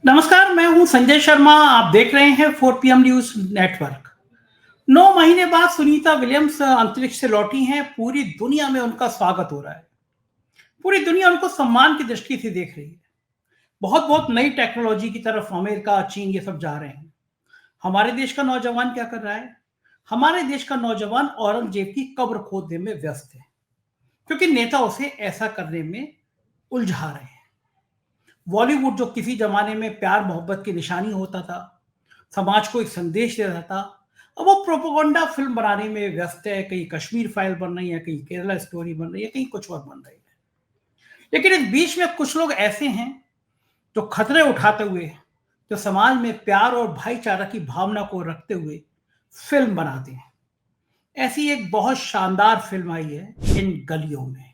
नमस्कार, मैं हूं संजय शर्मा। आप देख रहे हैं 4 PM न्यूज नेटवर्क। 9 महीने बाद सुनीता विलियम्स अंतरिक्ष से लौटी हैं। पूरी दुनिया में उनका स्वागत हो रहा है। पूरी दुनिया उनको सम्मान की दृष्टि से देख रही है। बहुत बहुत नई टेक्नोलॉजी की तरफ अमेरिका, चीन ये सब जा रहे हैं। हमारे देश का नौजवान क्या कर रहा है? हमारे देश का नौजवान औरंगजेब की कब्र खोदने में व्यस्त है, क्योंकि नेता उसे ऐसा करने में उलझा रहे हैं। बॉलीवुड जो किसी जमाने में प्यार मोहब्बत की निशानी होता था, समाज को एक संदेश देता था, अब वो प्रोपेगेंडा फिल्म बनाने में व्यस्त है। कहीं कश्मीर फाइल बन रही है, कहीं केरला स्टोरी बन रही है, कहीं कुछ और बन रही है। लेकिन इस बीच में कुछ लोग ऐसे हैं जो खतरे उठाते हुए, जो समाज में प्यार और भाईचारा की भावना को रखते हुए फिल्म बनाते हैं। ऐसी एक बहुत शानदार फिल्म आई है इन गलियों में।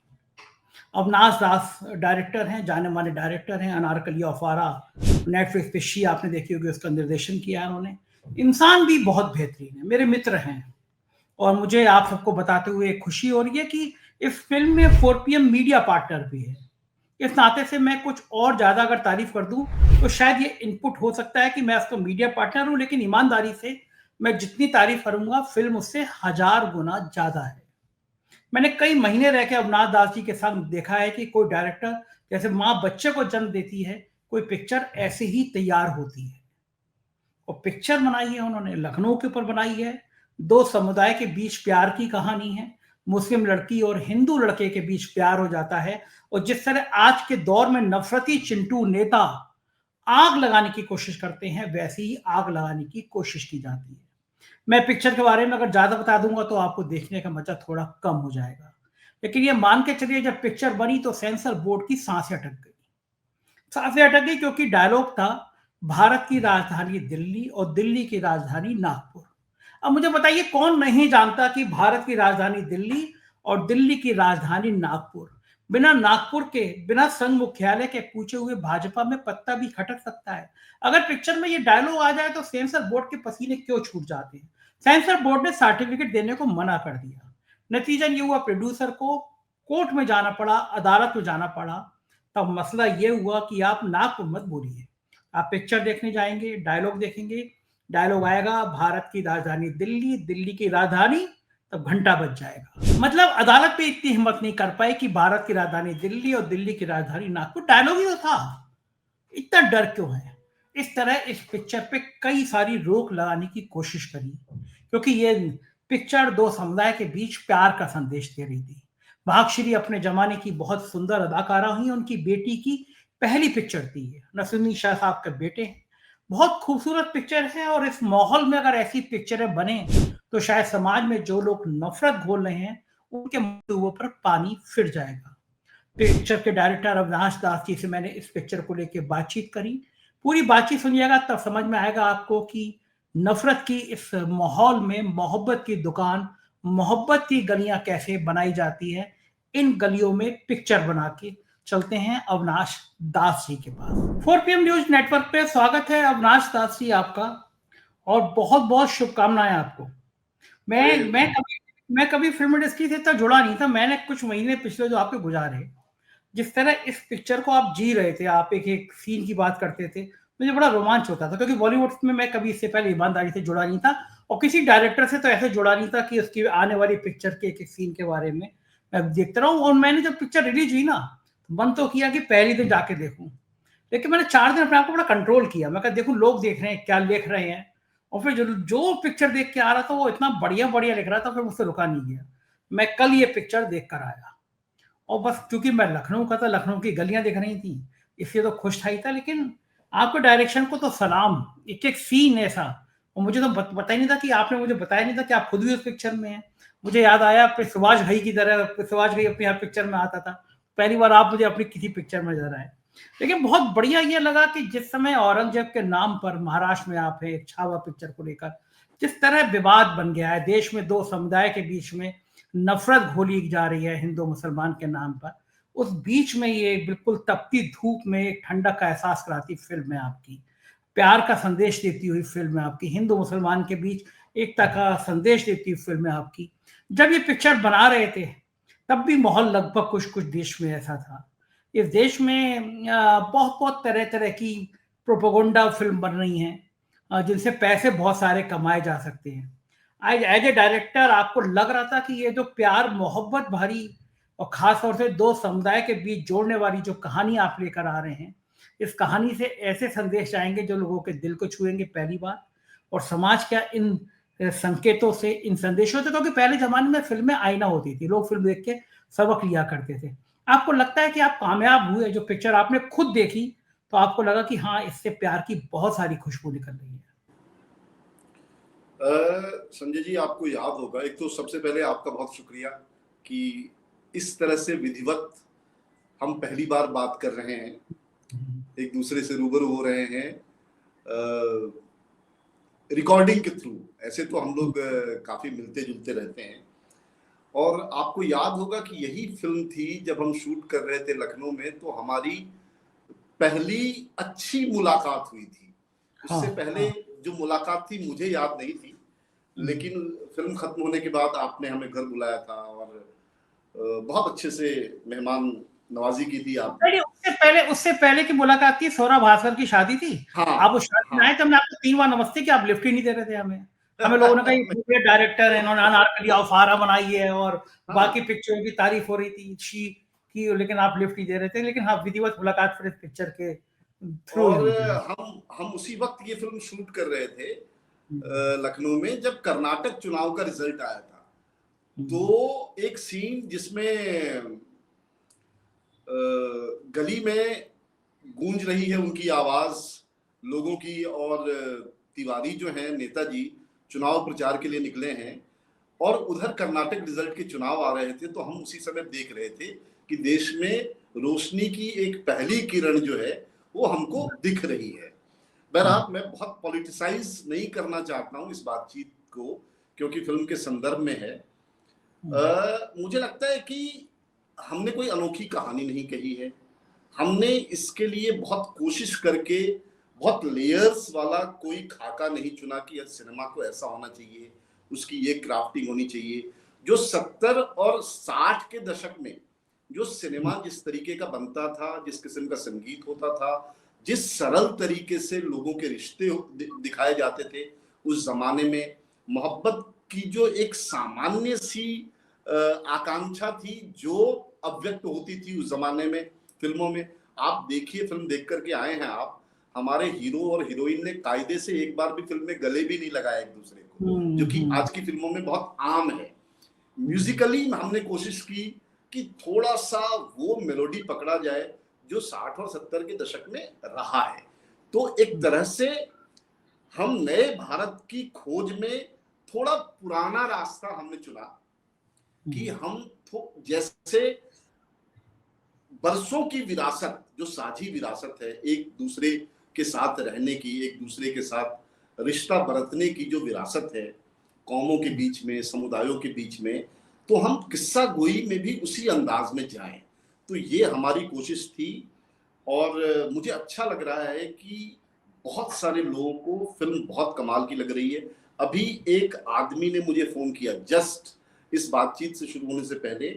अविनाश दास डायरेक्टर हैं, जाने माने डायरेक्टर हैं। अनारकली औफारा नेटफ्लिक्स पे शी आपने देखी होगी, उसका निर्देशन किया है उन्होंने। इंसान भी बहुत बेहतरीन है, मेरे मित्र हैं। और मुझे आप सबको बताते हुए खुशी हो रही है कि इस फिल्म में 4 PM मीडिया पार्टनर भी है। इस नाते से मैं कुछ और ज्यादा अगर तारीफ कर दूं तो शायद ये इनपुट हो सकता है कि मैं उसका मीडिया पार्टनर हूं, लेकिन ईमानदारी से मैं जितनी तारीफ करूंगा फिल्म उससे 1000 गुना ज्यादा है। मैंने कई महीने रह के अवनाथ दास जी के साथ देखा है कि कोई डायरेक्टर जैसे माँ बच्चे को जन्म देती है, कोई पिक्चर ऐसे ही तैयार होती है। और पिक्चर बनाई है उन्होंने, लखनऊ के ऊपर बनाई है। दो समुदाय के बीच प्यार की कहानी है। मुस्लिम लड़की और हिंदू लड़के के बीच प्यार हो जाता है। और जिस तरह आज के दौर में नफरती चिंटू नेता आग लगाने की कोशिश करते हैं, वैसे ही आग लगाने की कोशिश की जाती है। मैं पिक्चर के बारे में अगर ज्यादा बता दूंगा तो आपको देखने का मजा थोड़ा कम हो जाएगा। लेकिन ये मान के चलिए, जब पिक्चर बनी तो सेंसर बोर्ड की सांसें अटक गई। सांसें अटक गई क्योंकि डायलॉग था, भारत की राजधानी दिल्ली और दिल्ली की राजधानी नागपुर। अब मुझे बताइए, कौन नहीं जानता कि भारत की राजधानी दिल्ली और दिल्ली की राजधानी नागपुर। बिना नागपुर के, बिना संघ मुख्यालय के पूछे हुए भाजपा में पत्ता भी खटक सकता है। अगर पिक्चर में ये डायलॉग आ जाए तो सेंसर बोर्ड के पसीने क्यों छूट जाते हैं? सेंसर बोर्ड ने सर्टिफिकेट देने को मना कर दिया। नतीजा ये हुआ, प्रोड्यूसर को कोर्ट में जाना पड़ा, अदालत में जाना पड़ा। तब मसला ये हुआ कि आप नागपुर मत बोलिए। आप पिक्चर देखने जाएंगे, डायलॉग देखेंगे, डायलॉग आएगा भारत की राजधानी दिल्ली, दिल्ली की राजधानी, तब घंटा बज जाएगा। मतलब अदालत पे इतनी हिम्मत नहीं कर पाई कि भारत की राजधानी दिल्ली और दिल्ली की राजधानी नागपुर, डायलॉग ही तो था। इतना डर क्यों है? इस तरह इस पिक्चर पे कई सारी रोक लगाने की कोशिश करी, क्योंकि ये पिक्चर दो समुदाय के बीच प्यार का संदेश दे रही थी। भाग्यश्री अपने जमाने की बहुत सुंदर अदाकारा हुई। उनकी बेटी की पहली पिक्चर थी ये। नसीरुद्दीन शाह साहब के बेटे हैं। बहुत खूबसूरत पिक्चर है। और इस माहौल में अगर ऐसी पिक्चरें बने तो शायद समाज में जो लोग नफरत घोल रहे हैं उनके मुंह पर पानी फिर जाएगा। पिक्चर के डायरेक्टर अविनाश दास जी से मैंने इस पिक्चर को लेकर बातचीत करी। पूरी बातचीत सुनिएगा, तब समझ में आएगा आपको कि नफरत की इस माहौल में मोहब्बत की दुकान, मोहब्बत की गलियां कैसे बनाई जाती है। इन गलियों में पिक्चर बना के चलते हैं अविनाश दास जी के पास। 4 PM न्यूज नेटवर्क पे स्वागत है अविनाश दास जी आपका, और बहुत बहुत शुभकामनाएं आपको। मैं अरे मैं कभी मैं कभी फिल्म इंडस्ट्री से इतना जुड़ा नहीं था। मैंने कुछ महीने पिछले जो आपके गुजारे, जिस तरह इस पिक्चर को आप जी रहे थे, आप एक एक सीन की बात करते थे, मुझे बड़ा रोमांच होता था, क्योंकि बॉलीवुड में मैं कभी इससे पहले ईमानदारी से जुड़ा नहीं था। और किसी डायरेक्टर से तो ऐसे जुड़ा नहीं था कि उसकी आने वाली पिक्चर के एक एक सीन के बारे में मैं देखता रहा हूँ। और मैंने जब पिक्चर रिलीज हुई ना, मन तो किया कि पहले दिन जाके देखूं। लेकिन मैंने 4 दिन अपने आप को बड़ा कंट्रोल किया। मैं कहा देखूं लोग देख रहे हैं, क्या लिख रहे हैं। और फिर जो जो पिक्चर देख के आ रहा था वो इतना बढ़िया बढ़िया लिख रहा था, फिर मुझसे रुका नहीं गया। मैं कल ये पिक्चर देख कर आया। और बस क्योंकि मैं लखनऊ का था, लखनऊ की गलियां दिख रही थी, इसलिए तो खुश था ही था। लेकिन आपके डायरेक्शन को तो सलाम। एक एक सीन ऐसा। और मुझे तो पता ही नहीं था कि आपने मुझे बताया नहीं था कि आप खुद भी उस पिक्चर में हैं। मुझे याद आया अपने सुभाष घई की तरह, सुभाष घई अपने यहाँ पिक्चर में आता था। पहली बार आप मुझे अपनी किसी पिक्चर में नजर आए। लेकिन बहुत बढ़िया ये लगा कि जिस समय औरंगजेब के नाम पर महाराष्ट्र में आप है, एक छावा पिक्चर को लेकर जिस तरह विवाद बन गया है, देश में दो समुदाय के बीच में नफरत घोली जा रही है हिंदू मुसलमान के नाम पर, उस बीच में ये बिल्कुल तपती धूप में एक ठंडक का एहसास कराती फिल्म है आपकी। प्यार का संदेश देती हुई फिल्म है आपकी। हिंदू मुसलमान के बीच एकता का संदेश देती हुई फिल्म है आपकी। जब ये पिक्चर बना रहे थे तब भी माहौल लगभग कुछ कुछ देश में ऐसा था। इस देश में बहुत बहुत तरह तरह की प्रोपेगेंडा फिल्म बन रही हैं, जिनसे पैसे बहुत सारे कमाए जा सकते हैं। आज एज ए डायरेक्टर आपको लग रहा था कि ये जो प्यार मोहब्बत भरी और खास तौर से दो समुदाय के बीच जोड़ने वाली जो कहानी आप लेकर आ रहे हैं, इस कहानी से ऐसे संदेश आएंगे जो लोगों के दिल को छुएंगे पहली बार, और समाज क्या इन संकेतों से, इन संदेशों से, क्योंकि पहले जमाने में फिल्में आईना होती थी, लोग फिल्म देख के सबक लिया करते थे। आपको लगता है कि आप कामयाब हुए, जो पिक्चर आपने खुद देखी तो आपको लगा कि हाँ, इससे प्यार की बहुत सारी खुशबू निकल रही है? संजय जी, आपको याद होगा, एक तो सबसे पहले आपका बहुत शुक्रिया कि इस तरह से विधिवत हम पहली बार बात कर रहे हैं, एक दूसरे से रूबरू हो रहे हैं रिकॉर्डिंग के थ्रू। ऐसे तो हम लोग काफी मिलते जुलते रहते हैं। और आपको याद होगा कि यही फिल्म थी जब हम शूट कर रहे थे लखनऊ में, तो हमारी पहली अच्छी मुलाकात हुई थी। उससे पहले जो मुलाकात थी मुझे याद नहीं थी, लेकिन फिल्म खत्म होने के बाद आपने हमें घर बुलाया था और बहुत अच्छे से मेहमान नवाजी की थी आपने। उससे पहले की मुलाकात थी, सौरभ भास्कर की शादी थी। हाँ, आप उस शादी में आए थे, हमने आपको 3 बार नमस्ते किया, आप लिफ्ट ही नहीं दे रहे थे हमें लोगों ने कहा ये डायरेक्टर है, इन्होंने अनारकली और फारा बनाई है और बाकी पिक्चरों की तारीफ हो रही थी की, लेकिन आप लिफ्ट ही दे रहे थे। लेकिन हाँ, विधिवत मुलाकात फिर इस पिक्चर के थ्रू। और हम उसी वक्त ये फिल्म शूट कर रहे थे लखनऊ में, जब कर्नाटक चुनाव का रिजल्ट आया था। तो एक सीन जिसमें गली में गूंज रही है उनकी आवाज लोगों की, और तिवारी जो है नेताजी चुनाव प्रचार के लिए निकले हैं, और उधर कर्नाटक रिजल्ट के चुनाव आ रहे थे। तो हम उसी समय देख रहे थे कि देश में रोशनी की एक पहली किरण जो है वो हमको दिख रही है। बहरहाल मैं बहुत पॉलिटिसाइज नहीं करना चाहता हूँ इस बातचीत को, क्योंकि फिल्म के संदर्भ में है। मुझे लगता है कि हमने कोई अनोखी कहानी नहीं कही है। हमने इसके लिए बहुत कोशिश करके बहुत लेयर्स वाला कोई खाका नहीं चुना कि सिनेमा को ऐसा होना चाहिए, उसकी ये क्राफ्टिंग होनी चाहिए। जो 70 और 60 के दशक में जो सिनेमा जिस तरीके का बनता था, जिस किस्म का संगीत होता था, जिस सरल तरीके से लोगों के रिश्ते दिखाए जाते थे उस जमाने में, मोहब्बत की जो एक सामान्य सी आकांक्षा थी जो अव्यक्त होती थी उस जमाने में फिल्मों में। आप देखिए, फिल्म देख करके आए हैं आप, हमारे हीरो और हीरोइन ने कायदे से एक बार भी फिल्म में गले भी नहीं लगाया एक दूसरे को, जो कि आज की फिल्मों में बहुत आम है। म्यूजिकली हमने कोशिश की कि थोड़ा सा वो मेलोडी पकड़ा जाए जो 60 और 70 के दशक में रहा है। तो एक तरह से हम नए भारत की खोज में थोड़ा पुराना रास्ता हमने चुना कि हम जैसे बरसों की विरासत, जो साझी विरासत है, एक दूसरे के साथ रहने की, एक दूसरे के साथ रिश्ता बरतने की जो विरासत है कौमों के बीच में, समुदायों के बीच में, तो हम किस्सा गोई में भी उसी अंदाज में जाएं। तो ये हमारी कोशिश थी। और मुझे अच्छा लग रहा है कि बहुत सारे लोगों को फिल्म बहुत कमाल की लग रही है। अभी एक आदमी ने मुझे फोन किया जस्ट इस बातचीत से शुरू होने से पहले,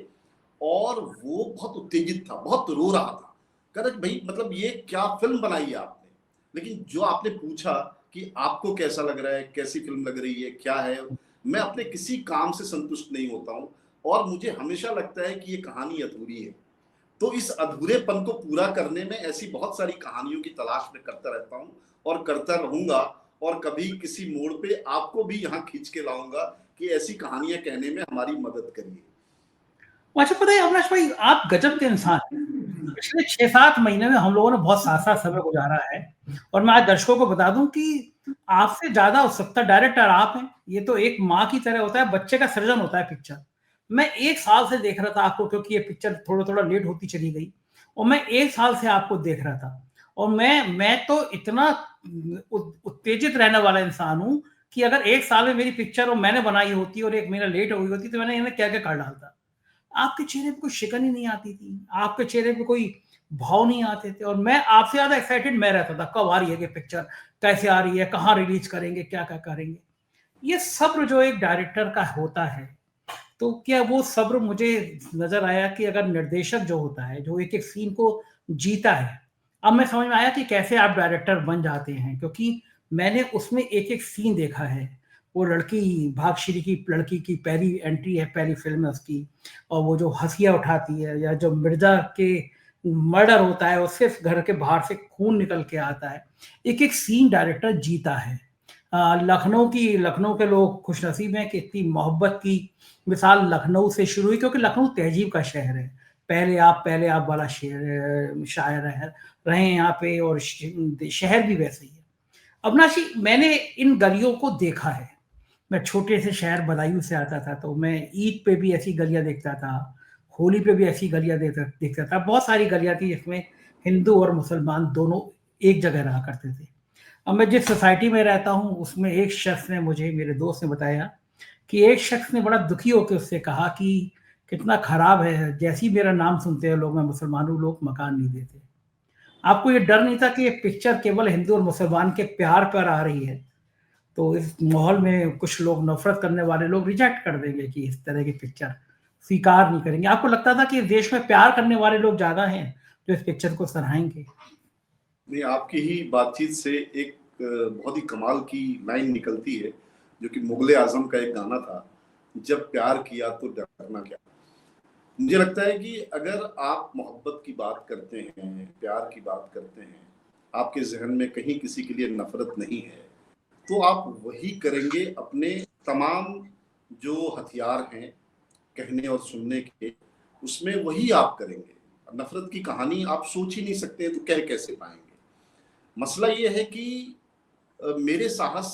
और वो बहुत उत्तेजित था, बहुत रो रहा था। कह रहा भाई, मतलब ये क्या फिल्म बनाई है आपने। लेकिन जो आपने पूछा कि आपको कैसा लग रहा है, कैसी फिल्म लग रही है, क्या है, मैं अपने किसी काम से संतुष्ट नहीं होता हूँ, और मुझे हमेशा लगता है कि ये कहानी अधूरी है। तो इस अधूरेपन को पूरा करने में ऐसी बहुत सारी कहानियों की तलाश में करता रहता हूँ और करता रहूंगा, और कभी किसी मोड़ पे आपको भी यहाँ खींच के लाऊंगा कि ऐसी कहानियां कहने में हमारी मदद करिए। अच्छा, पता है अविनाश भाई, आप गजब के इंसान हैं। पिछले 6-7 महीने में हम लोगों ने बहुत साथ समय गुजारा है, और मैं आज दर्शकों को बता दूं कि आपसे ज्यादा उत्सुकता डायरेक्टर आप हैं। ये तो एक माँ की तरह होता है, बच्चे का सृजन होता है पिक्चर। मैं 1 साल से देख रहा था आपको, क्योंकि ये पिक्चर थोड़ा थोड़ा लेट होती चली गई, और मैं 1 साल से आपको देख रहा था। और मैं तो इतना उत्तेजित रहने वाला इंसान हूं कि अगर 1 साल में मेरी पिक्चर और मैंने बनाई होती और 1 महीना लेट हो गई होती तो मैंने इन्हें क्या क्या कर डालता। आपके चेहरे पे कोई शिकन ही नहीं आती थी, आपके चेहरे पे कोई भाव नहीं आते थे, और मैं आपसे ज्यादा एक्साइटेड मैं रहता था, कब आ रही है ये पिक्चर, कैसे आ रही है, कहाँ रिलीज करेंगे, क्या क्या करेंगे। ये सब्र जो एक डायरेक्टर का होता है, तो क्या वो सब्र मुझे नजर आया कि अगर निर्देशक जो होता है, जो एक एक सीन को जीता है, अब मैं समझ में आया कि कैसे आप डायरेक्टर बन जाते हैं, क्योंकि मैंने उसमें एक-एक सीन देखा है। वो लड़की, भाग्यश्री की लड़की की पहली एंट्री है, पहली फ़िल्म है उसकी, और वो जो हँसिया उठाती है, या जो मिर्ज़ा के मर्डर होता है, उससे घर के बाहर से खून निकल के आता है। एक-एक सीन डायरेक्टर जीता है। लखनऊ के लोग खुशनसीब हैं कि इतनी मोहब्बत की मिसाल लखनऊ से शुरू हुई, क्योंकि लखनऊ तहज़ीब का शहर है। पहले आप वाला शायर है रहे हैं यहाँ पे, और शहर भी वैसे ही है। अविनाश जी, मैंने इन गलियों को देखा है। मैं छोटे से शहर बदायूं से आता था, तो मैं ईद पे भी ऐसी गलियां देखता था, होली पे भी ऐसी गलियां देखता था। बहुत सारी गलियां थी जिसमें हिंदू और मुसलमान दोनों एक जगह रहा करते थे। अब मैं जिस सोसाइटी में रहता हूँ, उसमें एक शख्स ने मुझे, मेरे दोस्त ने बताया कि एक शख्स ने बड़ा दुखी होकर उससे कहा कि कितना खराब है, जैसे ही मेरा नाम सुनते हैं लोग, मैं मुसलमान हूँ, लोग मकान नहीं देते। आपको ये डर नहीं था कि ये पिक्चर केवल हिंदू और मुसलमान के प्यार पर आ रही है, तो इस माहौल में कुछ लोग, नफरत करने वाले लोग रिजेक्ट कर देंगे कि इस तरह की पिक्चर स्वीकार नहीं करेंगे? आपको लगता था कि देश में प्यार करने वाले लोग ज्यादा हैं जो इस पिक्चर को सराहेंगे? नहीं, आपकी ही बातचीत से एक बहुत ही कमाल की लाइन निकलती है, जो कि मुगले आजम का एक गाना था, जब प्यार किया तो डरना क्या। मुझे लगता है कि अगर आप मोहब्बत की बात करते हैं, प्यार की बात करते हैं, आपके जहन में कहीं किसी के लिए नफरत नहीं है, तो आप वही करेंगे। अपने तमाम जो हथियार हैं कहने और सुनने के, उसमें वही आप करेंगे। नफरत की कहानी आप सोच ही नहीं सकते, तो कह कैसे पाएंगे। मसला ये है कि मेरे साहस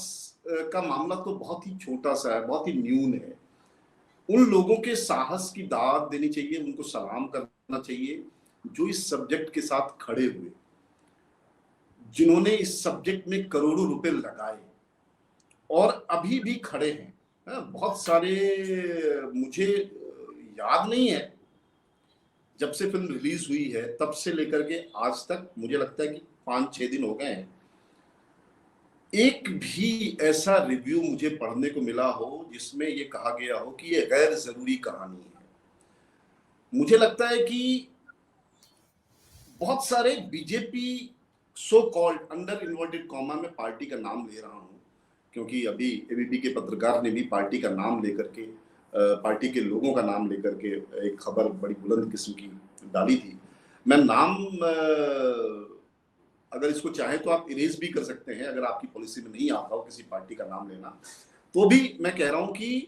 का मामला तो बहुत ही छोटा सा है, बहुत ही न्यून है। उन लोगों के साहस की दाद देनी चाहिए, उनको सलाम करना चाहिए जो इस सब्जेक्ट के साथ खड़े हुए, जिन्होंने इस सब्जेक्ट में करोड़ों रुपए लगाए और अभी भी खड़े हैं। बहुत सारे, मुझे याद नहीं है, जब से फिल्म रिलीज हुई है तब से लेकर के आज तक मुझे लगता है कि 5-6 दिन हो गए हैं, एक भी ऐसा रिव्यू मुझे पढ़ने को मिला हो जिसमें ये कहा गया हो कि ये गैर जरूरी कहानी है। मुझे लगता है कि बहुत सारे BJP so called, under inverted comma में पार्टी का नाम ले रहा हूं, क्योंकि अभी एबीपी के पत्रकार ने भी पार्टी का नाम लेकर के, पार्टी के लोगों का नाम लेकर के एक खबर बड़ी बुलंद किस्म की डाली थी। मैं नाम, अगर इसको चाहे तो आप इरेज भी कर सकते हैं, अगर आपकी पॉलिसी में नहीं आता हो किसी पार्टी का नाम लेना, तो भी मैं कह रहा हूं कि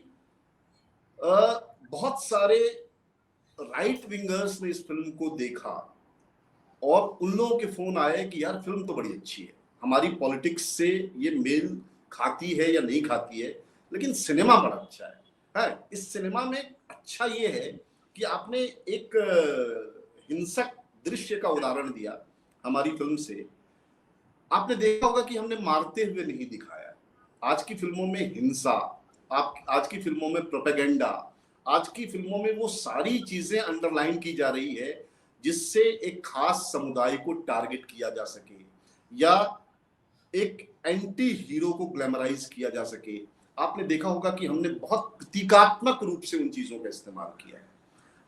बहुत सारे राइट विंगर्स ने इस फिल्म को देखा और उन लोगों के फोन आए कि यार फिल्म तो बड़ी अच्छी है, हमारी पॉलिटिक्स से ये मेल खाती है या नहीं खाती है, लेकिन सिनेमा बड़ा अच्छा है। इस सिनेमा में अच्छा ये है कि आपने एक हिंसक दृश्य का उदाहरण दिया हमारी फिल्म से। आपने देखा होगा कि हमने मारते हुए नहीं दिखाया। आज की फिल्मों में हिंसा, आज की फिल्मों में प्रोपेगेंडा, आज की फिल्मों में वो सारी चीजें अंडरलाइन की जा रही है जिससे एक खास समुदाय को टारगेट किया जा सके या एक एंटी हीरो को ग्लैमराइज किया जा सके। आपने देखा होगा कि हमने बहुत प्रतीकात्मक रूप से उन चीजों का इस्तेमाल किया है।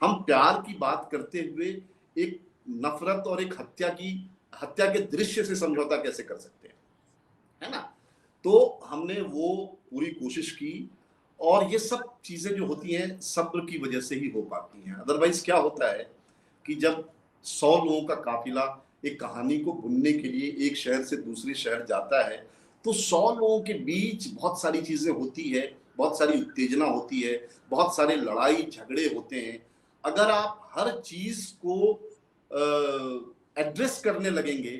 हम प्यार की बात करते हुए एक नफरत और एक हत्या के दृश्य से समझौता कैसे कर सकते हैं, है ना? तो हमने वो पूरी कोशिश की, और ये सब चीजें जो होती हैं सब्र की वजह से ही हो पाती हैं। अदरवाइज क्या होता है कि जब 100 लोगों का काफिला एक कहानी को बुनने के लिए एक शहर से दूसरे शहर जाता है, तो 100 लोगों के बीच बहुत सारी चीजें होती है, बहुत सारी उत्तेजना होती है, बहुत सारे लड़ाई झगड़े होते हैं। अगर आप हर चीज को एड्रेस करने लगेंगे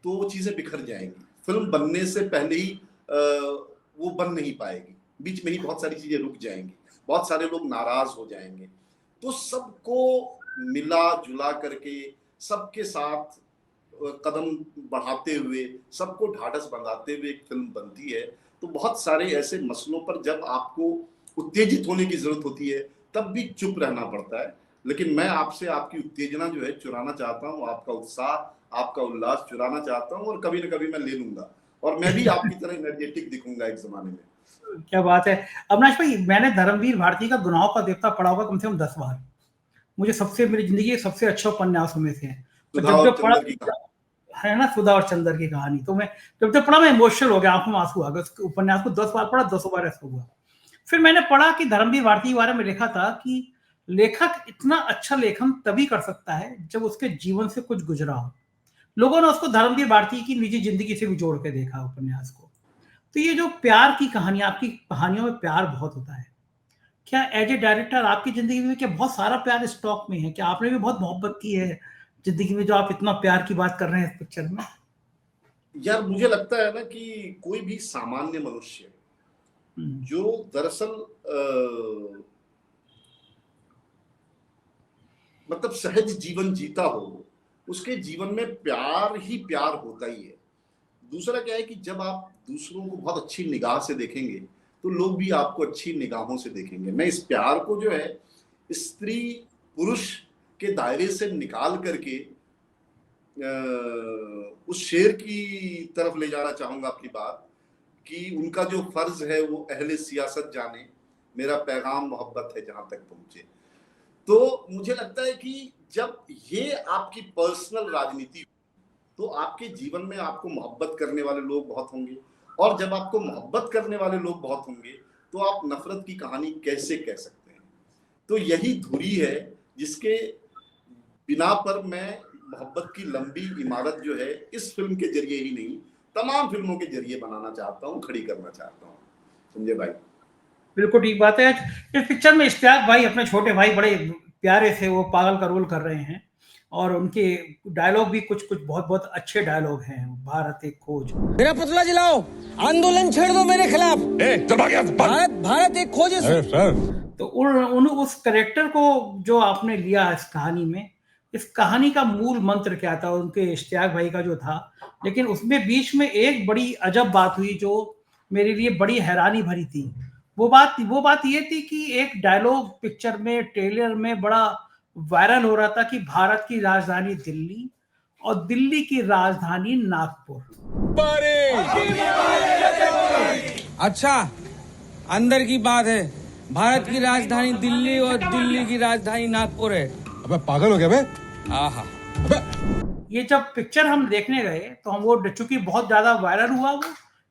तो वो चीजें बिखर जाएंगी। फिल्म बनने से पहले ही वो बन नहीं पाएगी, बीच में ही बहुत सारी चीजें रुक जाएंगी, बहुत सारे लोग नाराज हो जाएंगे। तो सबको मिला जुला करके, सबके साथ कदम बढ़ाते हुए, सबको ढाढ़स बंधाते हुए एक फिल्म बनती है। तो बहुत सारे ऐसे मसलों पर जब आपको उत्तेजित होने की जरूरत होती है तब भी चुप रहना पड़ता है। लेकिन मैं आपसे आपकी उत्तेजना जो है चुराना चाहता हूँ, आपका उत्साह, आपका उल्लास चुराना चाहता हूँ, और कभी ना कभी मैं ले लूंगा और मैं भी आपकी तरह एनर्जेटिक दिखूंगा एक जमाने में। क्या बात है अविनाश भाई, मैंने धर्मवीर भारती का गुनाहों का देवता पढ़ा होगा कम से कम 10 बार। मुझे सबसे, मेरी जिंदगी के सबसे अच्छे उपन्यासों में से है। तो सुधा जब और जब पढ़ा, चंद्र की कहानी। है ना, सुधा और चंद्र की कहानी। तो मैं जब तक पढ़ा मैं इमोशनल हो गया, आंखों में आंसू आ गए। उस उपन्यास को 10 बार पढ़ा, 10 बार ऐसा हुआ। फिर मैंने पढ़ा कि धर्मवीर भारती के बारे में लिखा था कि लेखक इतना अच्छा लेखन तभी कर सकता है जब उसके जीवन से कुछ गुजरा हो। लोगों ने उसको धर्मवीर भारती की निजी जिंदगी से भी जोड़ के देखा उपन्यास को। तो ये जो प्यार की कहानी, आपकी कहानियों में प्यार बहुत होता है, क्या एज ए डायरेक्टर आपकी जिंदगी में क्या बहुत सारा प्यार स्टॉक में है? क्या आपने भी बहुत मोहब्बत की है जिंदगी में, जो आप इतना प्यार की बात कर रहे हैं इस पिक्चर में? यार मुझे लगता है ना कि कोई भी सामान्य मनुष्य जो दरअसल मतलब सहज जीवन जीता हो, उसके जीवन में प्यार ही प्यार होता ही है। दूसरा क्या है कि जब आप दूसरों को बहुत अच्छी निगाह से देखेंगे तो लोग भी आपको अच्छी निगाहों से देखेंगे। मैं इस प्यार को जो है स्त्री पुरुष के दायरे से निकाल करके उस शेर की तरफ ले जाना चाहूंगा अपनी बात, कि उनका जो फर्ज है वो अहले सियासत जाने, मेरा पैगाम मोहब्बत है जहां तक पहुंचे। तो मुझे लगता है कि जब ये आपकी पर्सनल राजनीति, तो आपके जीवन में आपको मोहब्बत करने वाले लोग बहुत होंगे, और जब आपको मोहब्बत करने वाले लोग बहुत होंगे तो आप नफरत की कहानी कैसे कह सकते हैं? तो यही धुरी है जिसके बिना पर मैं मोहब्बत की लंबी इमारत जो है इस फिल्म के जरिए ही नहीं, तमाम फिल्मों के जरिए बनाना चाहता हूँ, खड़ी करना चाहता हूँ। संजय भाई बिल्कुल ठीक बात है। इस पिक्चर में इश्तियाक भाई अपने छोटे भाई बड़े प्यारे से वो पागल का रोल कर रहे हैं, और उनके डायलॉग भी कुछ कुछ बहुत बहुत अच्छे डायलॉग हैं। भारत एक खोज, मेरा पुतला जलाओ, आंदोलन छेड़ दो मेरे खिलाफ, भारत भारत एक खोज है सर। तो उस करेक्टर को जो आपने लिया इस कहानी में, इस कहानी का मूल मंत्र क्या था उनके इश्तियाक भाई का जो था, लेकिन उसमें बीच में एक बड़ी अजब बात हुई जो मेरे लिए बड़ी हैरानी भरी थी। वो बात ये थी कि एक डायलॉग पिक्चर में ट्रेलर में बड़ा वायरल हो रहा था कि भारत की राजधानी दिल्ली और दिल्ली की राजधानी नागपुर। अच्छा, अंदर की बात है, भारत की राजधानी दिल्ली और दिल्ली की राजधानी नागपुर है। अबे पागल हो गया बे? आहा, ये जब पिक्चर हम देखने गए तो हम वो, चूंकि बहुत ज्यादा वायरल हुआ वो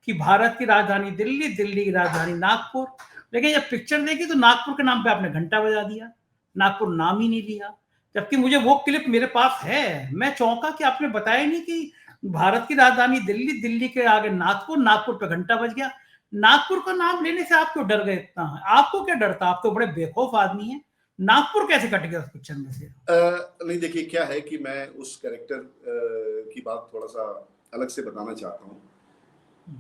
कि भारत की राजधानी दिल्ली, दिल्ली की राजधानी नागपुर, लेकिन जब पिक्चर देखी तो नागपुर के नाम पे आपने घंटा बजा दिया, नागपुर नाम ही नहीं लिया। जबकि मुझे वो क्लिप मेरे पास है, मैं चौंका कि आपने बताया नहीं कि भारत की राजधानी दिल्ली, दिल्ली के आगे नागपुर, नागपुर पे घंटा बज गया। नागपुर का नाम लेने से आप क्यों डर गए इतना? आपको क्या डर था? आप तो बड़े बेखौफ आदमी हैं। नागपुर कैसे कट गया उस पिक्चर में से? नहीं, देखिए क्या है कि मैं उस कैरेक्टर की बात थोड़ा सा अलग से बताना चाहता हूँ।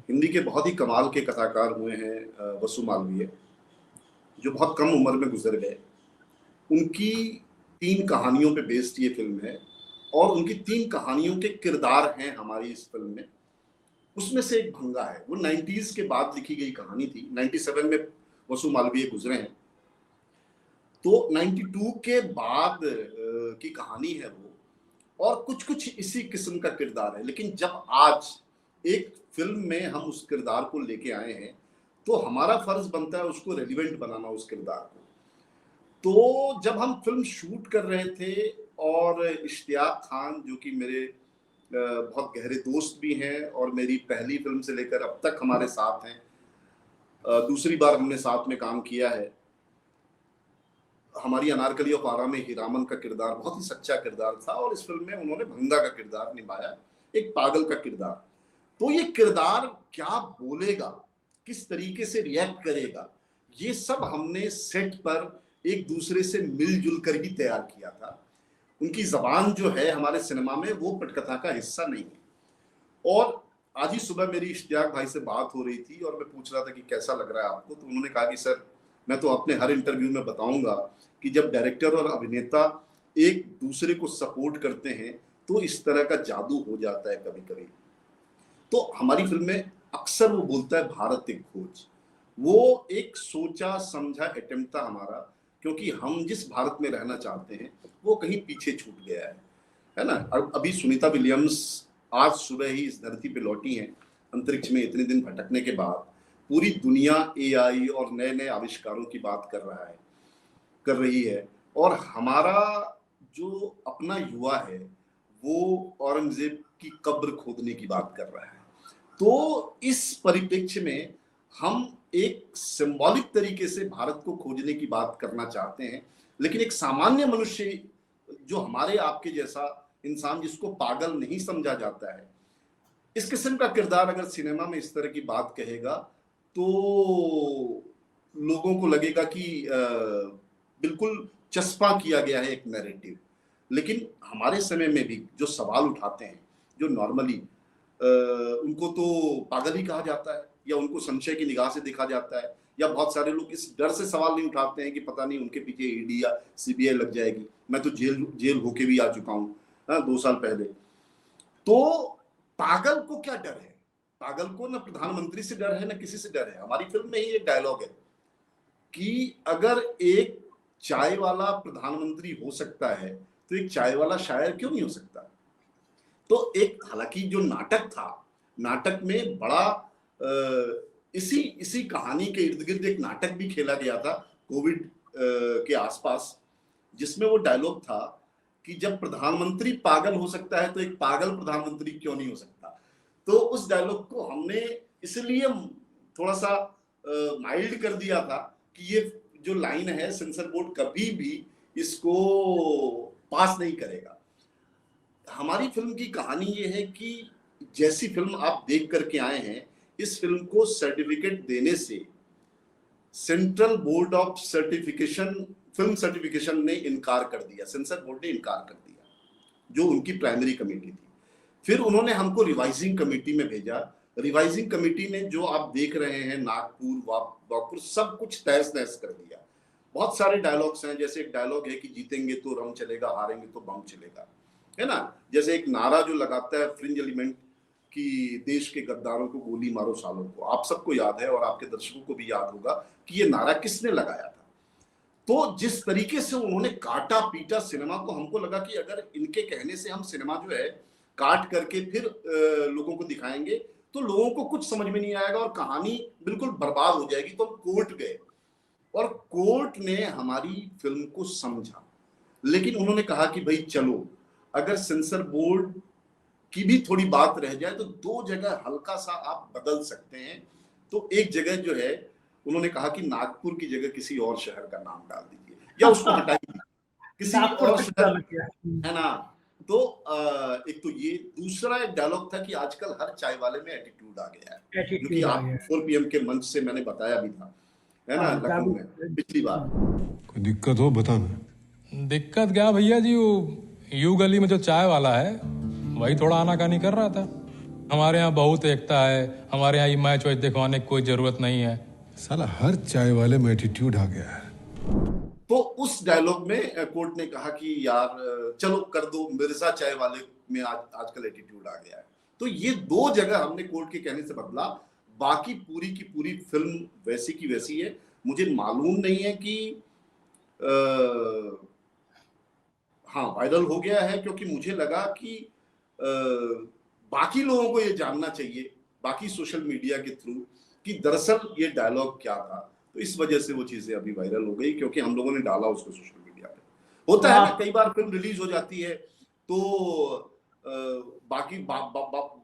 हिंदी के बहुत ही कमाल के कथाकार हुए हैं वसु मालवीय, जो बहुत कम उम्र में गुजर गए। उनकी 3 कहानियों पे बेस्ड ये फिल्म है, और उनकी 3 कहानियों के किरदार हैं हमारी इस फिल्म में। उसमें से एक भंगा है, वो 90s के बाद लिखी गई कहानी थी। 97 में वसु मालवीय गुजरे हैं, तो 92 के बाद की कहानी है वो, और कुछ कुछ इसी किस्म का किरदार है। लेकिन जब आज एक फिल्म में हम उस किरदार को लेके आए हैं तो हमारा फर्ज बनता है उसको रेलिवेंट बनाना, उस किरदार को। तो जब हम फिल्म शूट कर रहे थे, और इश्तियाक खान जो कि मेरे बहुत गहरे दोस्त भी हैं और मेरी पहली फिल्म से लेकर अब तक हमारे साथ हैं, दूसरी बार हमने साथ में काम किया है। हमारी अनारकली ऑफ आरा में हीरामन का किरदार बहुत ही सच्चा किरदार था, और इस फिल्म में उन्होंने भंगा का किरदार निभाया, एक पागल का किरदार। तो ये किरदार क्या बोलेगा, किस तरीके से रिएक्ट करेगा, ये सब हमने सेट पर एक दूसरे से मिलजुल कर ही तैयार किया था। उनकी जबान जो है हमारे सिनेमा में वो पटकथा का हिस्सा नहीं है। और आज ही सुबह मेरी इश्तियाक भाई से बात हो रही थी और मैं पूछ रहा था कि कैसा लग रहा है आपको, तो उन्होंने कहा कि सर मैं तो अपने हर इंटरव्यू में बताऊंगा कि जब डायरेक्टर और अभिनेता एक दूसरे को सपोर्ट करते हैं तो इस तरह का जादू हो जाता है कभी कभी। तो हमारी फिल्म में अक्सर वो बोलता है भारत एक खोज, वो एक सोचा समझा अटेम्प्ट था हमारा, क्योंकि हम जिस भारत में रहना चाहते हैं वो कहीं पीछे छूट गया है ना। अभी सुनीता विलियम्स आज सुबह ही इस धरती पे लौटी हैं अंतरिक्ष में इतने दिन भटकने के बाद। पूरी दुनिया एआई और नए नए आविष्कारों की बात कर रही है, और हमारा जो अपना युवा है वो औरंगजेब की कब्र खोदने की बात कर रहा है। तो इस परिप्रेक्ष्य में हम एक सिंबॉलिक तरीके से भारत को खोजने की बात करना चाहते हैं, लेकिन एक सामान्य मनुष्य जो हमारे आपके जैसा इंसान जिसको पागल नहीं समझा जाता है, इस किस्म का किरदार अगर सिनेमा में इस तरह की बात कहेगा तो लोगों को लगेगा कि बिल्कुल चस्पा किया गया है एक नैरेटिव। लेकिन हमारे समय में भी जो सवाल उठाते हैं, जो नॉर्मली उनको तो पागल ही कहा जाता है या उनको संशय की निगाह से देखा जाता है, या बहुत सारे लोग इस डर से सवाल नहीं उठाते हैं कि पता नहीं उनके पीछे ईडी या सीबीआई लग जाएगी। मैं तो जेल होके भी आ चुका हूँ 2 साल पहले। तो पागल को क्या डर है? पागल को ना प्रधानमंत्री से डर है ना किसी से डर है। हमारी फिल्म में ही एक डायलॉग है कि अगर एक चाय वाला प्रधानमंत्री हो सकता है तो एक चाय वाला शायर क्यों नहीं हो सकता? तो एक, हालांकि जो नाटक था, नाटक में बड़ा इसी कहानी के इर्द गिर्द एक नाटक भी खेला गया था कोविड के आसपास, जिसमें वो डायलॉग था कि जब प्रधानमंत्री पागल हो सकता है तो एक पागल प्रधानमंत्री क्यों नहीं हो सकता। तो उस डायलॉग को हमने इसलिए थोड़ा सा माइल्ड कर दिया था कि ये जो लाइन है सेंसर बोर्ड कभी भी इसको पास नहीं करेगा। हमारी फिल्म की कहानी ये है कि जैसी फिल्म आप देख करके आए हैं, इस फिल्म को सर्टिफिकेट देने से central board of certification, film certification ने इनकार कर दिया, सेंसर बोर्ड ने इनकार कर दिया, जो उनकी प्राइमरी कमेटी थी। फिर उन्होंने हमको रिवाइजिंग कमेटी में भेजा। रिवाइजिंग कमेटी ने जो आप देख रहे हैं नागपुर वागपुर सब कुछ तहस नहस कर दिया। बहुत सारे डायलॉग्स हैं, जैसे एक डायलॉग है कि जीतेंगे तो रम चलेगा, हारेंगे तो बम चलेगा, है ना। जैसे एक नारा जो लगाता है फ्रिंज एलिमेंट कि देश के गद्दारों को गोली मारो सालों को, आप सबको याद है और आपके दर्शकों को भी याद होगा कि ये नारा किसने लगाया था। तो जिस तरीके से उन्होंने काटा पीटा सिनेमा को, हमको लगा कि अगर इनके कहने से हम सिनेमा जो है काट करके फिर लोगों को दिखाएंगे तो लोगों को कुछ समझ में नहीं आएगा और कहानी बिल्कुल बर्बाद हो जाएगी। तो हम कोर्ट गए और कोर्ट ने हमारी फिल्म को समझा, लेकिन उन्होंने कहा कि भाई चलो, अगर सेंसर बोर्ड की भी थोड़ी बात रह जाए तो 2 जगह हल्का सा आप बदल सकते हैं। तो एक जगह जो है उन्होंने कहा कि नागपुर की जगह किसी और शहर का नाम डाल दीजिए या उसको हटाइए, किसी और शहर, है ना। तो एक तो ये, दूसरा एक डायलॉग था कि आजकल हर चाय वाले में एटीट्यूड आ गया है, जो कि आप 4 PM के मंच से मैंने बताया भी था, है ना, लखनऊ में पिछली बार। कोई दिक्कत हो बताना। दिक्कत क्या भैया जी, वो यू गली में जो चाय वाला है वही थोड़ा आनाकानी कर रहा था। हमारे यहाँ बहुत एकता है, हमारे यहाँ ये मैच वैच दिखवाने की कोई जरूरत नहीं है। साला हर चाय वाले में एटीट्यूड आ गया है। तो उस डायलॉग में कोर्ट ने कहा कि यार चलो कर दो, मिर्जा चाय वाले में आजकल एटीट्यूड आ गया है। तो ये 2 जगह हमने कोर्ट के कहने से बदला, बाकी पूरी की पूरी फिल्म वैसी की वैसी है। मुझे मालूम नहीं है कि हाँ वायरल हो गया है, क्योंकि मुझे लगा कि बाकी लोगों को ये जानना चाहिए, बाकी सोशल मीडिया के थ्रू, कि दरअसल ये डायलॉग क्या था। तो इस वजह से वो चीजें अभी वायरल हो गई, क्योंकि हम लोगों ने डाला उसको सोशल मीडिया पे। होता है ना, कई बार फिल्म रिलीज हो जाती है तो बाकी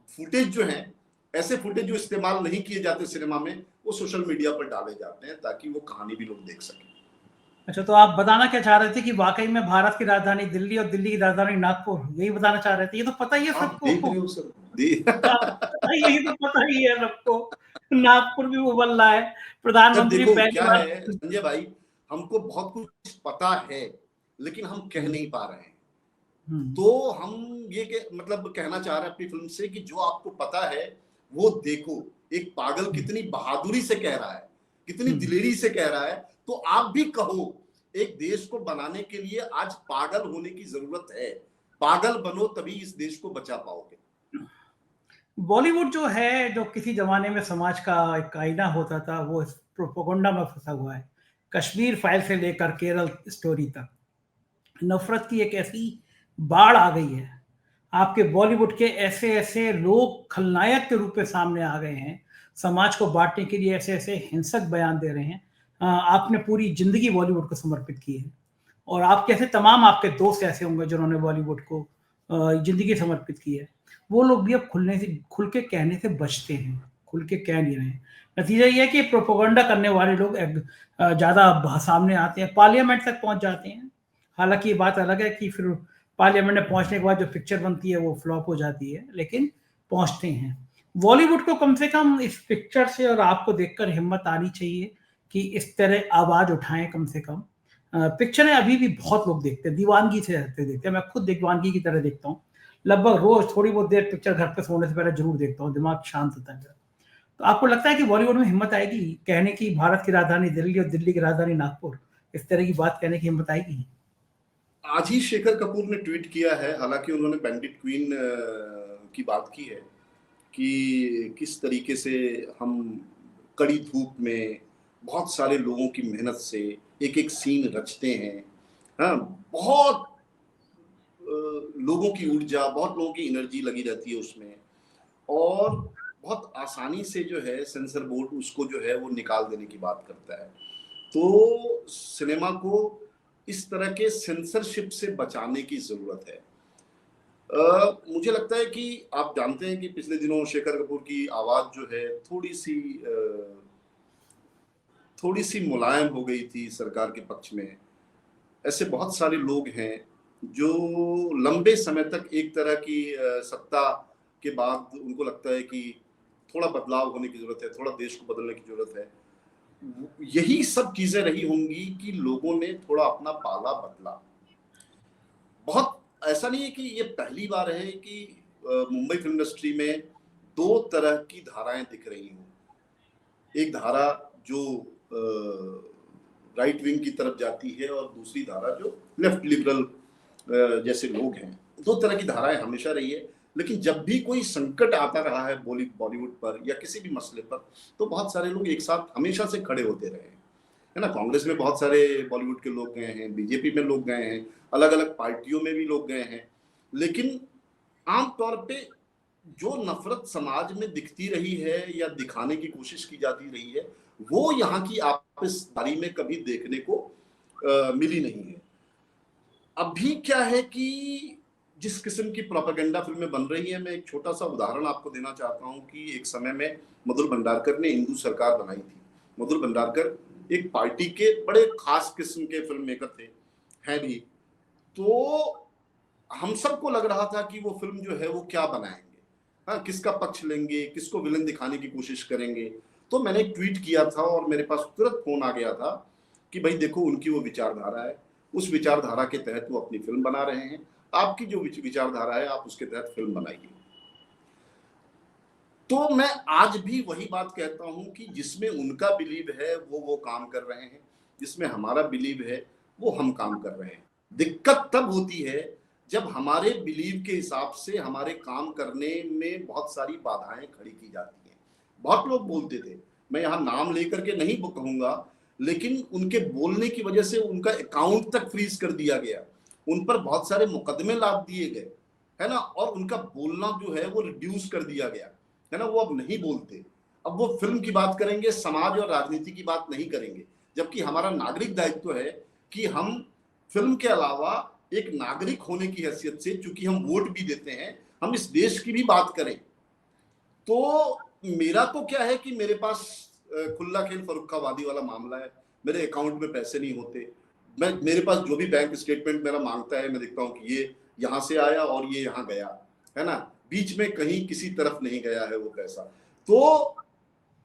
फुटेज जो है, ऐसे फुटेज जो इस्तेमाल नहीं किए जाते सिनेमा में, वो सोशल मीडिया पर डाले जाते हैं ताकि वो कहानी भी लोग देख सकें। अच्छा, तो आप बताना क्या चाह रहे थे कि वाकई में भारत की राजधानी दिल्ली और दिल्ली की राजधानी नागपुर, यही बताना चाह रहे थे? ये तो पता ही है सबको। देख रहे हो सर, यही तो पता ही है सबको, नागपुर भी उबल रहा है, प्रधानमंत्री क्या है संजय भाई, हमको बहुत कुछ पता है लेकिन हम कह नहीं पा रहे हैं। तो हम ये मतलब कहना चाह रहे हैं अपनी फिल्म से कि जो आपको पता है वो देखो। एक पागल कितनी बहादुरी से कह रहा है, कितनी दिलेरी से कह रहा है, तो आप भी कहो। एक देश को बनाने के लिए आज पागल होने की जरूरत है। पागल बनो तभी इस देश को बचा पाओगे। बॉलीवुड जो है, जो किसी जमाने में समाज का एक आईना होता था, वो प्रोपेगेंडा में फंसा हुआ है। कश्मीर फाइल से लेकर केरल स्टोरी तक नफरत की एक ऐसी बाढ़ आ गई है। आपके बॉलीवुड के ऐसे ऐसे लोग खलनायक के रूप में सामने आ गए हैं, समाज को बांटने के लिए ऐसे ऐसे हिंसक बयान दे रहे हैं। आपने पूरी जिंदगी बॉलीवुड को समर्पित की है, और आपके ऐसे तमाम आपके दोस्त ऐसे होंगे जिन्होंने बॉलीवुड को जिंदगी समर्पित की है, वो लोग भी अब खुल के कहने से बचते हैं, खुल के कह नहीं रहे हैं। नतीजा ये है कि प्रोपेगेंडा करने वाले लोग ज़्यादा सामने आते हैं, पार्लियामेंट तक पहुंच जाते हैं। हालांकि ये बात अलग है कि फिर पार्लियामेंट में पहुंचने के बाद जो पिक्चर बनती है वो फ्लॉप हो जाती है, लेकिन पहुंचते हैं। बॉलीवुड को कम से कम इस पिक्चर से और आपको देखकर हिम्मत आनी चाहिए कि इस तरह आवाज उठाएं कम से कम। पिक्चरें अभी भी बहुत लोग देखते हैं, दीवानगी से देखते हैं। मैं खुद दीवानगी की तरह देखता हूँ, लगभग रोज थोड़ी बहुत देर पिक्चर घर पे सोने से पहले जरूर देखता हूँ, दिमाग शांत होता है मेरा। तो आपको लगता है कि बॉलीवुड में हिम्मत आएगी कहने की भारत की राजधानी दिल्ली और दिल्ली की राजधानी नागपुर, इस तरह की बात कहने की हिम्मत आएगी? आज ही शेखर कपूर ने ट्वीट किया है, हालांकि उन्होंने बैंडिट क्वीन की बात की है कि किस तरीके से हम कड़ी धूप में बहुत सारे लोगों की मेहनत से एक एक सीन रचते हैं। हाँ, बहुत लोगों की ऊर्जा, बहुत लोगों की एनर्जी लगी रहती है उसमें, और बहुत आसानी से जो है सेंसर बोर्ड उसको जो है वो निकाल देने की बात करता है। तो सिनेमा को इस तरह के सेंसरशिप से बचाने की जरूरत है। मुझे लगता है कि आप जानते हैं कि पिछले दिनों शेखर कपूर की आवाज जो है थोड़ी सी मुलायम हो गई थी सरकार के पक्ष में। ऐसे बहुत सारे लोग हैं जो लंबे समय तक एक तरह की सत्ता के बाद उनको लगता है कि थोड़ा बदलाव होने की जरूरत है, थोड़ा देश को बदलने की जरूरत है। यही सब चीजें रही होंगी कि लोगों ने थोड़ा अपना पाला बदला। बहुत ऐसा नहीं है कि ये पहली बार है कि मुंबई फिल्म इंडस्ट्री में दो तरह की धाराएं दिख रही हों। एक धारा जो राइट विंग की तरफ जाती है और दूसरी धारा जो लेफ्ट लिबरल जैसे लोग हैं। दो तरह की धाराएं हमेशा रही है, लेकिन जब भी कोई संकट आता रहा है बॉलीवुड पर या किसी भी मसले पर, तो बहुत सारे लोग एक साथ हमेशा से खड़े होते रहे हैं, है ना। कांग्रेस में बहुत सारे बॉलीवुड के लोग गए हैं, बीजेपी में लोग गए हैं, अलग अलग पार्टियों में भी लोग गए हैं, लेकिन आमतौर पे जो नफरत समाज में दिखती रही है या दिखाने की कोशिश की जाती रही है, वो यहाँ की आपसदारी में कभी देखने को मिली नहीं है। अभी क्या है कि जिस किस्म की प्रोपेगेंडा फिल्में बन रही है, मैं एक छोटा सा उदाहरण आपको देना चाहता हूं कि एक समय में मधुर भंडारकर ने हिंदू सरकार बनाई थी। मधुर भंडारकर एक पार्टी के बड़े खास किस्म के फिल्म मेकर थे, हैं भी। तो हम सबको लग रहा था कि वो फिल्म जो है वो क्या बनाएंगे, हाँ, किसका पक्ष लेंगे, किसको विलन दिखाने की कोशिश करेंगे। तो मैंने एक ट्वीट किया था और मेरे पास तुरंत फोन आ गया था कि भाई देखो, उनकी वो विचारधारा है, उस विचारधारा के तहत वो अपनी फिल्म बना रहे हैं, आपकी जो विचारधारा है आप उसके तहत फिल्म बनाइए। तो मैं आज भी वही बात कहता हूं कि जिसमें उनका बिलीव है वो काम कर रहे हैं, जिसमें हमारा बिलीव है वो हम काम कर रहे हैं। दिक्कत तब होती है जब हमारे बिलीव के हिसाब से हमारे काम करने में बहुत सारी बाधाएं खड़ी की जाती हैं। बहुत लोग बोलते थे, मैं यहाँ नाम लेकर के नहीं कहूंगा, लेकिन उनके बोलने की वजह से उनका अकाउंट तक फ्रीज कर दिया गया, उन पर बहुत सारे मुकदमे लाद दिए गए, है ना, और उनका बोलना जो है वो रिड्यूस कर दिया गया, है ना। वो अब नहीं बोलते, अब वो फिल्म की बात करेंगे, समाज और राजनीति की बात नहीं करेंगे। जबकि हमारा नागरिक दायित्व है कि हम फिल्म के अलावा एक नागरिक होने की हैसियत से, चूंकि हम वोट भी देते हैं, हम इस देश की भी बात करें। तो मेरा तो क्या है कि मेरे पास खुल्ला खेल फर्रुखाबादी वाला मामला है, मेरे अकाउंट में पैसे नहीं होते, मेरे पास जो भी बैंक स्टेटमेंट मेरा मांगता है मैं देखता हूँ कि ये यहाँ से आया और ये यहाँ गया, है ना, बीच में कहीं किसी तरफ नहीं गया है वो पैसा। तो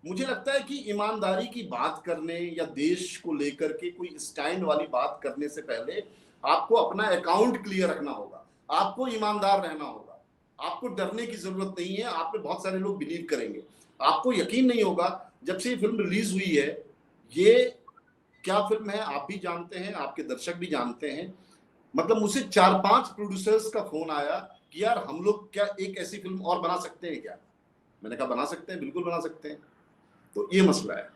मुझे लगता है कि ईमानदारी की बात करने या देश को लेकर के कोई स्टैंड वाली बात करने से पहले आपको अपना अकाउंट क्लियर रखना होगा, आपको ईमानदार रहना होगा, आपको डरने की जरूरत नहीं है। आप पे बहुत सारे लोग बिलीव करेंगे, आपको यकीन नहीं होगा। जब से ये फिल्म रिलीज हुई है, ये क्या फिल्म है आप भी जानते हैं, आपके दर्शक भी जानते हैं। मतलब मुझसे 4-5 प्रोड्यूसर्स का फोन आया कि यार हम लोग क्या एक ऐसी फिल्म और बना सकते हैं क्या। मैंने कहा बना सकते हैं, बिल्कुल बना सकते हैं। तो ये मसला है।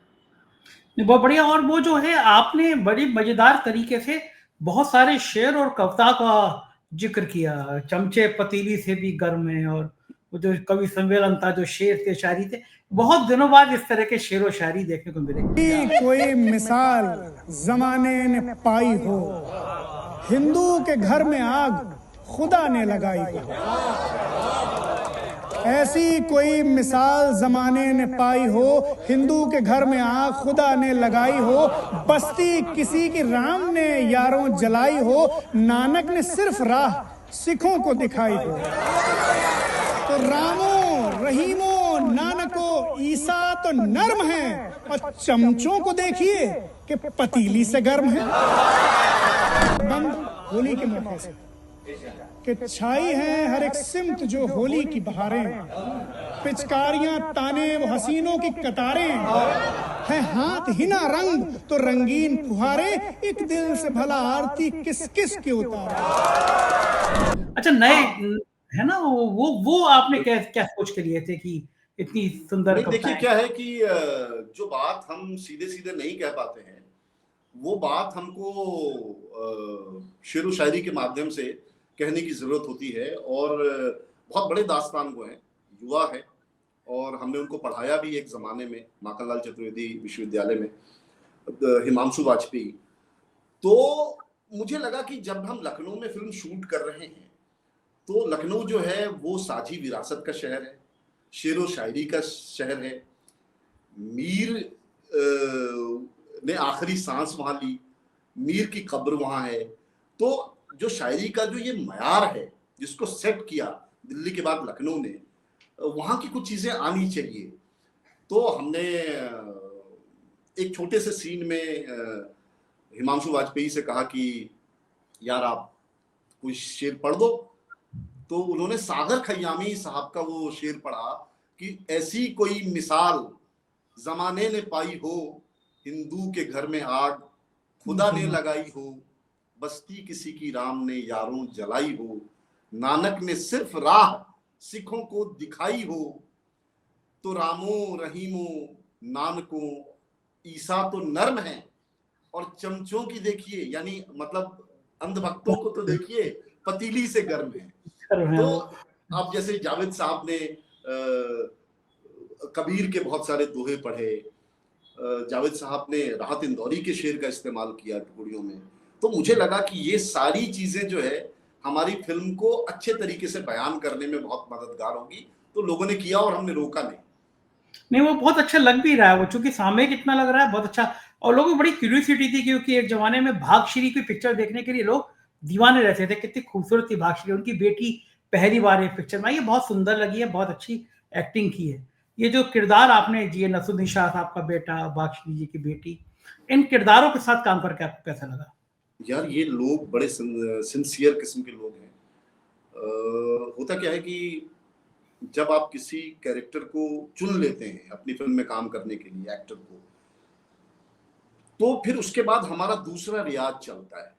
बहुत बढ़िया। और वो जो है आपने बड़ी मजेदार तरीके से बहुत सारे शेर और कविता का जिक्र किया, चमचे पतीली से भी गर्म है, और वो जो कवि सम्मेलन था, जो शेर थे, शायरी थे। बहुत दिनों बाद इस तरह के शेर और शायरी देखने को मिले। कोई मिसाल जमाने ने पाई हो, हिंदू के घर में आग खुदा ने लगाई हो। ऐसी कोई मिसाल जमाने ने पाई हो, हिंदू के घर में आग खुदा ने लगाई हो, बस्ती किसी की राम ने यारों जलाई हो, नानक ने सिर्फ राह सिखों को दिखाई हो। तो रामो रहीमो नानको ईसा तो नर्म है, और चमचों को देखिए कि पतीली से गर्म है। बंद होली के मौके से कि छाई हैं हर एक सिमत जो होली की बहारें, पिचकारियां ताने वो हसीनों की कतारें, है हाथ हिना रंग तो रंगीन फुहारे, एक दिल से भला आरती किस किस के उतारे। अच्छा, नए है ना, वो आपने क्या सोच के लिए थे कि इतनी सुंदर नहीं, देखिए कविताएं? क्या है कि जो बात हम सीधे सीधे नहीं कह पाते हैं, वो बात हमको शेरो शायरी के माध्यम से कहने की जरूरत होती है। और बहुत बड़े दास्तान को हैं, युवा है, और हमने उनको पढ़ाया भी एक जमाने में माखनलाल चतुर्वेदी विश्वविद्यालय में, हिमांशु वाजपेयी। तो मुझे लगा कि जब हम लखनऊ में फिल्म शूट कर रहे हैं, तो लखनऊ जो है वो साझी विरासत का शहर है, शेरो शायरी का शहर है। मीर ने आखिरी सांस वहां ली, मीर की कब्र वहां है। तो जो शायरी का जो ये मयार है, जिसको सेट किया दिल्ली के बाद लखनऊ ने, वहां की कुछ चीजें आनी चाहिए। तो हमने एक छोटे से सीन में हिमांशु वाजपेयी से कहा कि यार आप कोई शेर पढ़ दो। तो उन्होंने सागर खयामी साहब का वो शेर पढ़ा कि ऐसी कोई मिसाल जमाने ने पाई हो, हिंदू के घर में आग खुदा ने लगाई हो, बस्ती किसी की राम ने यारों जलाई हो, नानक ने सिर्फ राह सिखों को दिखाई हो। तो रामो रहीमो नानको ईसा तो नर्म है, और चमचों की देखिए, यानी मतलब अंधभक्तों को तो देखिए पतीली से गर्म है। तो अब जैसे जावेद साहब ने कबीर के बहुत सारे दोहे पढ़े, जावेद साहब ने राहत इंदौरी के शेर का इस्तेमाल किया टुकड़ियों में। तो मुझे लगा कि ये सारी चीजें जो है हमारी फिल्म को अच्छे तरीके से बयान करने में बहुत मददगार होगी। तो लोगों ने किया और हमने रोका नहीं। वो बहुत अच्छा लग भी रहा है, वो चूंकि सामयिक इतना लग रहा है, बहुत अच्छा। और लोगों को बड़ी क्यूरियोसिटी थी, क्योंकि एक जमाने में भागश्री की पिक्चर देखने के लिए लोग दीवाने रहते थे। कितनी खूबसूरत थी भागश्री, उनकी बेटी पहली बार एक पिक्चर में, ये बहुत सुंदर लगी है, बहुत अच्छी एक्टिंग की है। ये जो किरदार आपने जिए, नसरुद्दीन शाह साहब का बेटा, भागश्री जी की बेटी, इन किरदारों के साथ काम करके आपको कैसा लगा? यार ये लोग बड़े सिंसियर किस्म के लोग हैं। होता क्या है कि जब आप किसी कैरेक्टर को चुन लेते हैं अपनी फिल्म में काम करने के लिए, एक्टर को, तो फिर उसके बाद हमारा दूसरा रियाज चलता है।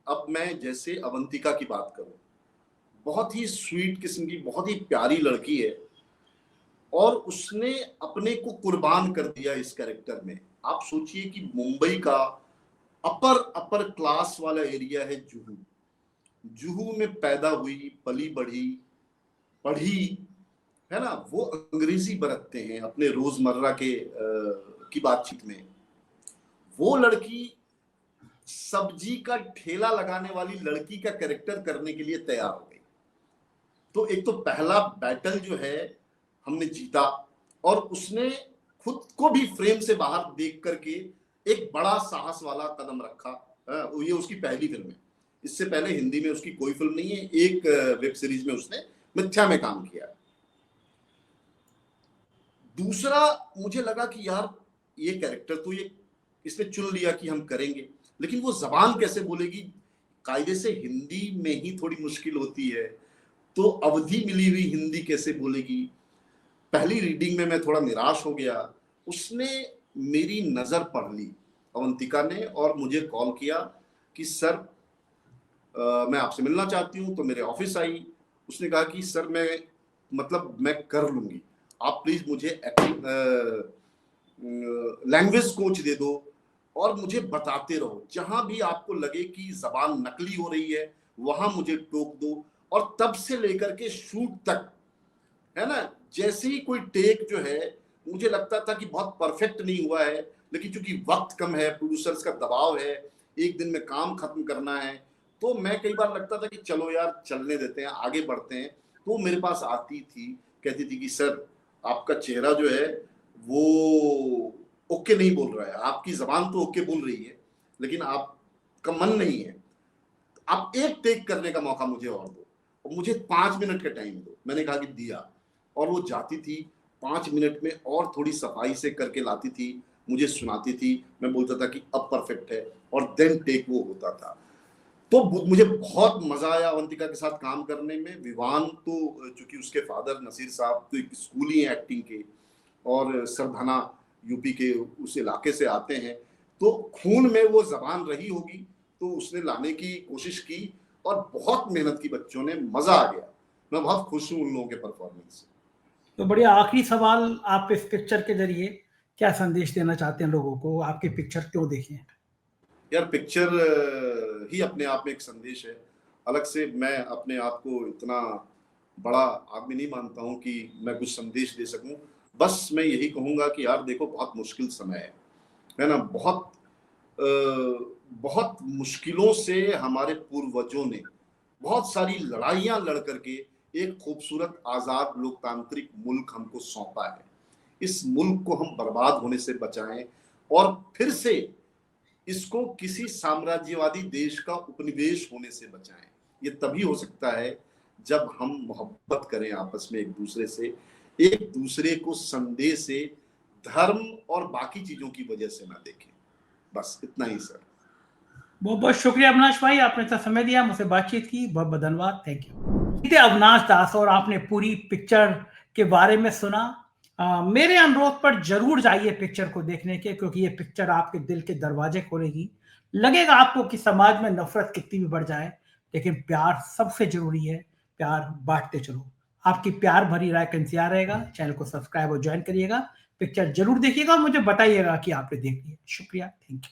अब मैं जैसे अवंतिका की बात करूं, बहुत ही स्वीट किस्म की, बहुत ही प्यारी लड़की है, और उसने अपने को कुर्बान कर दिया इस कैरेक्टर में। आप सोचिए कि मुंबई का अपर क्लास वाला एरिया है जुहू। जुहू में पैदा हुई, पली बढ़ी, पढ़ी, है ना, वो अंग्रेजी बरतते हैं अपने रोजमर्रा के की बातचीत में। वो लड़की सब्जी का ठेला लगाने वाली लड़की का कैरेक्टर करने के लिए तैयार हो गई। तो एक तो पहला बैटल जो है हमने जीता, और उसने खुद को भी फ्रेम से बाहर देख करके एक बड़ा साहस वाला कदम रखा। ये उसकी पहली फिल्म है, इससे पहले हिंदी में उसकी कोई फिल्म नहीं है। एक वेब सीरीज में उसने मिथ्या में काम किया। दूसरा, मुझे लगा कि यार ये कैरेक्टर तो ये इसने चुन लिया कि हम करेंगे, लेकिन वो जबान कैसे बोलेगी? कायदे से हिंदी में ही थोड़ी मुश्किल होती है, तो अवधि मिली हुई हिंदी कैसे बोलेगी? पहली रीडिंग में मैं थोड़ा निराश हो गया। उसने मेरी नजर पढ़ ली अवंतिका ने, और मुझे कॉल किया कि सर मैं आपसे मिलना चाहती हूँ। तो मेरे ऑफिस आई, उसने कहा कि सर मैं कर लूंगी, आप प्लीज मुझे लैंग्वेज कोच दे दो, और मुझे बताते रहो, जहां भी आपको लगे कि जबान नकली हो रही है वहां मुझे टोक दो। और तब से लेकर के शूट तक, है ना, जैसे ही कोई टेक जो है, मुझे लगता था कि बहुत परफेक्ट नहीं हुआ है, लेकिन चूंकि वक्त कम है, प्रोड्यूसर्स का दबाव है, एक दिन में काम खत्म करना है, तो मैं कई बार लगता था कि चलो यार चलने देते हैं, आगे बढ़ते हैं। तो मेरे पास आती थी, कहती थी कि सर आपका चेहरा जो है वो ओके नहीं बोल रहा है, आपकी जबान तो ओके बोल रही है लेकिन आपका मन नहीं है, आप एक टेक करने का मौका मुझे और दो, और मुझे 5 मिनट का टाइम दो। मैंने कहा कि दिया, और वो जाती थी 5 मिनट में और थोड़ी सफाई से करके लाती थी, मुझे सुनाती थी, मैं बोलता था कि अब परफेक्ट है, और देन टेक वो होता था। तो मुझे बहुत मजा आया अवंतिका के साथ काम करने में। विवान तो चूंकि उसके फादर नसीर साहब तो एक स्कूल ही एक्टिंग के, और सरधना यूपी के उस इलाके से आते हैं, तो खून में वो जबान रही होगी, तो उसने लाने की कोशिश की और बहुत मेहनत की बच्चों ने, मजा आ गया। मैं बहुत खुश हूँ उन लोगों के परफॉर्मेंस से। तो बढ़िया, आखिरी सवाल, आप इस पिक्चर के जरिए क्या संदेश देना चाहते हैं लोगों को? आपकी पिक्चर क्यों देखें? यार पिक्चर ही अपने आप में एक संदेश है। अलग से मैं अपने आप को इतना बड़ा आदमी नहीं मानता हूँ कि मैं कुछ संदेश दे सकूं। बस मैं यही कहूंगा कि यार देखो, बहुत मुश्किल समय है ना, बहुत मुश्किलों से हमारे पूर्वजों ने बहुत सारी लड़ाइयां लड़ करके एक खूबसूरत आजाद लोकतांत्रिक मुल्क हमको सौंपा है। इस मुल्क को हम बर्बाद होने से बचाएं और फिर से इसको किसी साम्राज्यवादी देश का उपनिवेश होने से बचाएं। ये तभी हो सकता है जब हम मोहब्बत करें आपस में, एक दूसरे से, एक दूसरे को संदेह से, धर्म और बाकी चीजों की वजह से ना देखें। बस इतना ही सर। बहुत बहुत शुक्रिया अविनाश भाई, आपने इतना समय दिया, मुझसे बातचीत की, बहुत बहुत धन्यवाद, थैंक यू। अविनाश दास, और आपने पूरी पिक्चर के बारे में सुना। मेरे अनुरोध पर जरूर जाइए पिक्चर को देखने के, क्योंकि ये पिक्चर आपके दिल के दरवाजे खोलेगी। लगेगा आपको कि समाज में नफरत कितनी भी बढ़ जाए, लेकिन प्यार सबसे जरूरी है, प्यार बांटते चलो। आपकी प्यार भरी राय का इंतजार रहेगा। चैनल को सब्सक्राइब और ज्वाइन करिएगा, पिक्चर जरूर देखिएगा, मुझे बताइएगा कि आपने देख लिया। शुक्रिया, थैंक यू।